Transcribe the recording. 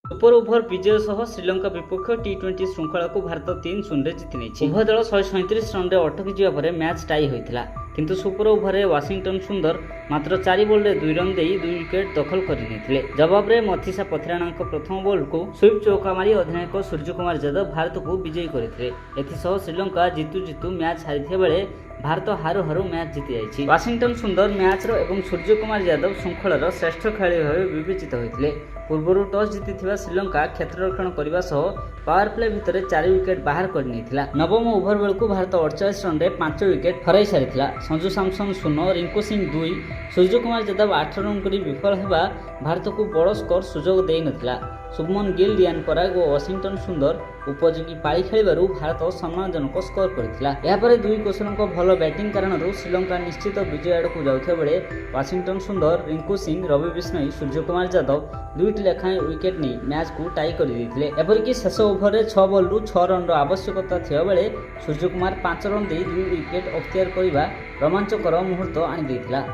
Super over विजय सह श्रीलंका विपक्ष टी20 श्रृंखला को भारत 3-0 जीति नहीं। उभय दल 137 रन अटकी जावा मैच टाई होता किंतु सुपर ओभर में वाशिंगटन सुंदर मात्र 4 बॉल 2 रन दे 2 विकेट दखल करते। जवाब में मथिसा पथराणा प्रथम बॉल को स्वीप चौका मारी अधिनायक सूर्यकुमार यादव भारत को विजयी करते। एसह श्रीलंका जितु जितु मैच हारी बेले भारत हारू हारू मैच जीति जाइए। वाशिंगटन सुंदर मैच एवं सूर्यकुमार यादव श्रृंखलार श्रेष्ठ खेलाड़ी भाव विवेचित होते। पूर्व टॉस जीति श्रीलंका क्षेत्ररक्षण करने सह पावर प्ले भितर 4 विकेट बाहर करनी। नवम ओभर बेलू भारत 48 रन 5 विकेट हराई सारी। संजू सैमसन 0, रिंकू सिंह 2, सूर्यकुमार यादव 8 रन कर विफल होगा भारत को बड़ स्कोर सुजोग दे नथिला। शुभमन गिल, डियान पराग और वाशिंगटन सुंदर उपयोगी पारी खेलु भारत सम्मानजनक स्कोर करथिला। यापर दुई कोशरों भल बैटिंग कारण श्रीलंका निश्चित विजय आड़क जाउथिबा बेले वाशिंगटन सुंदर, रिंकू सिंह, रवि बिश्नोई, सूर्यकुमार यादव 2टी लेखाएं विकेट नहीं मैच को टाई कर देते। एपरिक शेष ओभर में 6 बॉल 6 रन आवश्यकता थिबा बेले सूर्यकुमार 5 रन दे 2 विकेट अख्तियार करने रोमांचकर मुहूर्त आनी देथिला।